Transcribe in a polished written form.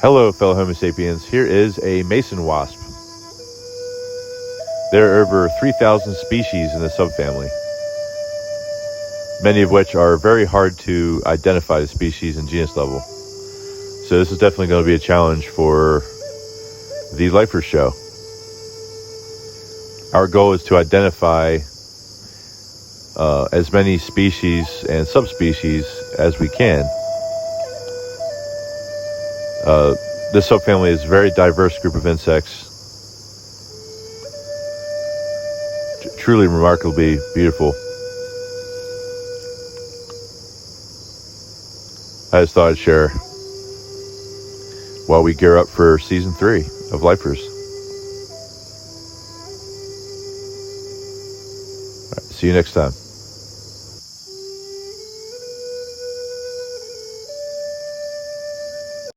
Hello, fellow Homo sapiens. Here is a Mason wasp. There are over 3,000 species in the subfamily, many of which are very hard to identify the species and genus level. So this is definitely going to be a challenge for the Lifers show. Our goal is to identify as many species and subspecies as we can. This subfamily is a very diverse group of insects. Truly remarkably beautiful. I just thought I'd share while we gear up for season 3 of Lifers. All right, see you next time.